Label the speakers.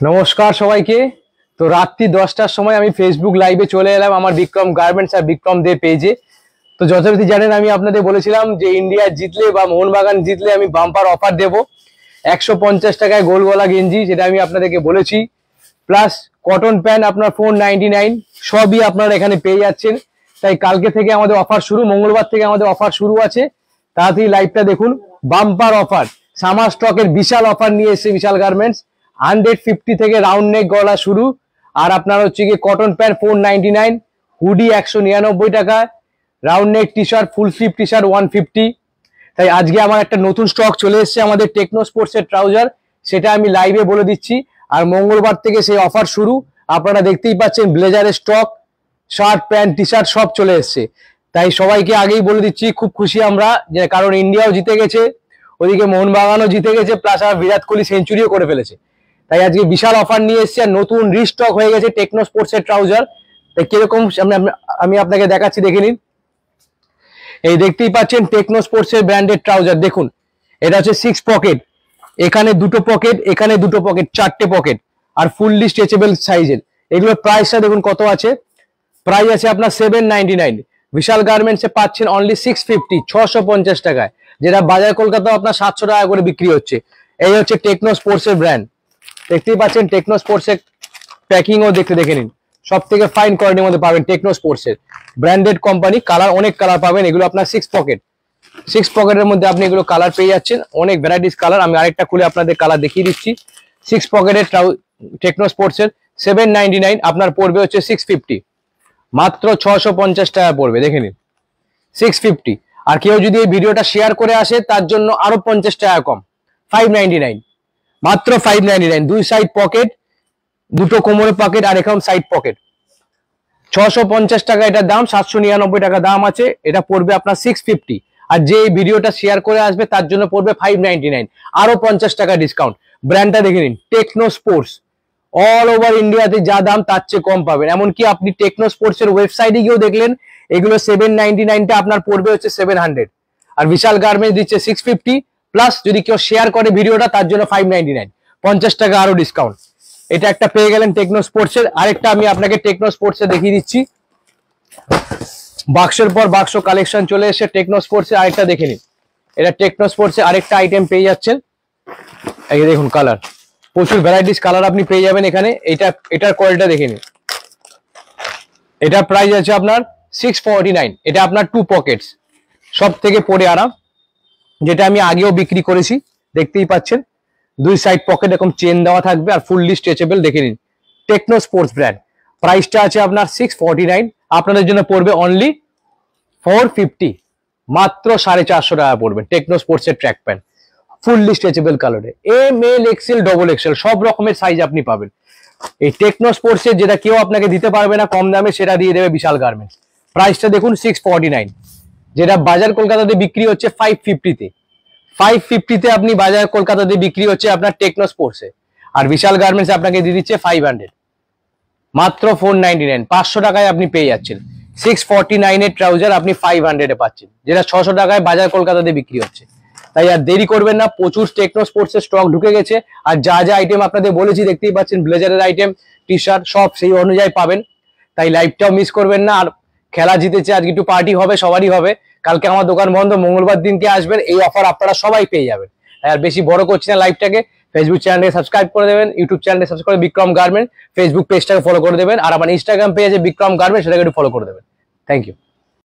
Speaker 1: নমস্কার সবাইকে। তো রাত্রি 10টার সময় আমি ফেসবুক লাইভে চলে এলাম আমার বিক্রম গার্মেন্টস আর বিক্রম দে পেজে। তো যথারীতি জানেন আমি আপনাদের বলেছিলাম যে ইন্ডিয়া জিতলে বা মোহনবাগান জিতলে আমি বাম্পার অফার দেব 150 টাকায় গোল গলা গেঞ্জি, যেটা আমি আপনাদেরকে বলেছি। প্লাস কটন প্যান্ট আপনার 499 সবই আপনারা এখানে পেয়ে যাচ্ছেন। তাই কালকে থেকে আমাদের অফার শুরু, মঙ্গলবার থেকে আমাদের অফার শুরু আছে। তাড়াতাড়ি লাইভটা দেখুন। বাম্পার অফার, সামার স্টকের বিশাল অফার নিয়ে এসেছে বিশাল গার্মেন্টস। 150 থেকে রাউন্ড নেক গলা শুরু। আর আপনার হচ্ছে কি কটন প্যান্ট 499, হুডি 199 টাকা, round neck T shirt full sleeve T shirt 150। তাই আজকে আমার একটা নতুন স্টক চলে এসেছে আমাদের টেকনো স্পোর্টসের ট্রাউজার, সেটা আমি লাইভে বলে দিচ্ছি। আর মঙ্গলবার থেকে সেই অফার শুরু। আপনারা দেখতেই পাচ্ছেন ব্লেজারের stock, shirt pant T shirt সব চলে এসছে। তাই সবাইকে আগেই বলে দিচ্ছি, খুব খুশি আমরা, যে কারণ ইন্ডিয়াও জিতে গেছে, ওদিকে মোহনবাগানও জিতে গেছে, প্লাস আর বিরাট কোহলি সেঞ্চুরিও করে ফেলেছে। তাই আজকে বিশাল অফার নিয়ে এসছে আর নতুন রিস্টক হয়ে গেছে টেকনো স্পোর্টসের ট্রাউজার। তাই কিরকম আমি আপনাকে দেখাচ্ছি, দেখে নিন। এই দেখতেই পাচ্ছেন টেকনো স্পোর্টসের ব্র্যান্ডেড ট্রাউজার। দেখুন, এটা হচ্ছে 6 পকেট, এখানে 2টো পকেট, এখানে 2টো পকেট, 4টে পকেট, আর ফুললি স্ট্রেচেবল সাইজের। এগুলোর প্রাইসটা দেখুন কত আছে। প্রাইস আছে আপনার 799। বিশাল গার্মেন্টসে পাচ্ছেন অনলি 650, 650 টাকায়, যেটা বাজার কলকাতাও আপনার 700 টাকা করে বিক্রি হচ্ছে। এই হচ্ছে টেকনো স্পোর্টসের ব্র্যান্ড। দেখতেই পাচ্ছেন টেকনো স্পোর্টসের প্যাকিংও দেখে নিন। সব থেকে ফাইন কোয়ালিটির মধ্যে পাবেন টেকনো স্পোর্টসের ব্র্যান্ডেড কোম্পানি। কালার অনেক কালার পাবেন। এগুলো আপনার 6 পকেটের মধ্যে আপনি এগুলো কালার পেয়ে যাচ্ছেন, অনেক ভ্যারাইটিস কালার। আমি আরেকটা খুলে আপনাদের কালার দেখিয়ে দিচ্ছি। 6 পকেটের টেকনো স্পোর্টসের 799, আপনার পড়বে হচ্ছে 650, মাত্র 650 টাকা পড়বে। দেখে নিন, 650। আর কেউ যদি এই ভিডিওটা শেয়ার করে আসে তার জন্য আরো 50 টাকা কম, 599, মাত্র 599। 2 সাইড পকেট, 2টো কোমরের পকেট আর এখন সাইড পকেট। 650 টাকা এটার দাম, 799 টাকা দাম আছে। এটা পড়বে আপনার 650। আর যে এই ভিডিওটা শেয়ার করে আসবে তার জন্য পড়বে 599, আরো 50 টাকা ডিসকাউন্ট। ব্র্যান্ডটা দেখে নিন, টেকনো স্পোর্টস। অল ওভার ইন্ডিয়াতে যা দাম তার চেয়ে কম পাবেন। এমনকি আপনি টেকনো স্পোর্টস এর ওয়েবসাইটে গিয়েও দেখলেন এগুলো 799টা আপনার পড়বে হচ্ছে 700। আর বিশাল গার্মেন্টস দিচ্ছে 650, প্লাস যদি কেউ শেয়ার করে ভিডিওটা তার জন্য 599, 50 টাকা আরো ডিসকাউন্ট। এটা একটা পেয়ে গেলেন টেকনো স্পোর্টস এর। আরেকটা আমি আপনাকে টেকনো স্পোর্টস এ দেখিয়ে দিচ্ছি। বাক্সের পর বাক্স কালেকশন চলে এসে টেকনো স্পোর্টস এ। আরেকটা দেখে নিন, এটা টেকনো স্পোর্টস এ আরেকটা আইটেম পেয়ে যাচ্ছেন। এই দেখুন কালার, প্রচুর ভ্যারাইটিস কালার আপনি পেয়ে যাবেন এখানে। এটার কোয়ালিটিটা দেখে নিন। এটা প্রাইস আছে আপনার 649। এটা আপনার 2 পকেটস, সব থেকে পরে আরাম, যেটা আমি আগেও বিক্রি করেছি। দেখতেই পাচ্ছেন 2 সাইড পকেট এরকম চেন দেওয়া থাকবে আর ফুললি স্ট্রেচেবল। দেখে নিন, টেকনো স্পোর্টস ব্র্যান্ড। প্রাইসটা আছে আপনার 649, আপনাদের জন্য পড়বে অনলি 450, মাত্র 450 টাকা পড়বে। টেকনো স্পোর্টস এর ট্র্যাক প্যান্ট ফুললি স্ট্রেচেবল কালারে, ML XL ডবল XL সব রকমের সাইজ আপনি পাবেন। এই টেকনো স্পোর্টস এর যেটা কেউ আপনাকে দিতে পারবে না কম দামে, সেটা দিয়ে দেবে বিশাল গার্মেন্টস। প্রাইসটা দেখুন 649, যেটা বাজার কলকাতাতে বিক্রি হচ্ছে 550-তে। 550-তে আপনি বাজার কলকাতাতে বিক্রি হচ্ছে আপনার টেকনো স্পোর্টস এ। আর বিশাল গার্মেন্টস আপনাকে দিয়ে দিচ্ছে 500, মাত্র 499, 500 টাকায় আপনি পেয়ে যাচ্ছেন। 649 এর ট্রাউজার আপনি 500-এ পাচ্ছেন, যেটা 600 টাকায় বাজার কলকাতাতে বিক্রি হচ্ছে। তাই আর দেরি করবেন না, প্রচুর টেকনো স্পোর্টস এর স্টক ঢুকে গেছে। আর যা যা আইটেম আপনাদের বলেছি দেখতেই পাচ্ছেন, ব্লেজারের আইটেম, টি শার্ট সব সেই অনুযায়ী পাবেন। তাই লাইভটাও মিস করবেন না। আর খেলা জিতেছে, আজকে একটু পার্টি হবে, সবারই হবে। কালকে আমার দোকান বন্ধ, মঙ্গলবার দিনকে আসবেন, এই অফার আপনারা সবাই পেয়ে যাবেন। আর বেশি বড় করছি না লাইভটাকে। ফেসবুক চ্যানেলে সাবস্ক্রাইব করে দেবেন, ইউটিউব চ্যানেলে সাবস্ক্রাইব করে বিক্রম গার্মেন্ট, ফেসবুক পেজটাকে ফলো করে দেবেন, আর আমার ইনস্টাগ্রাম পেজে বিক্রম গার্মেন্ট সেটাকে একটু ফলো করে দেবেন। Thank you.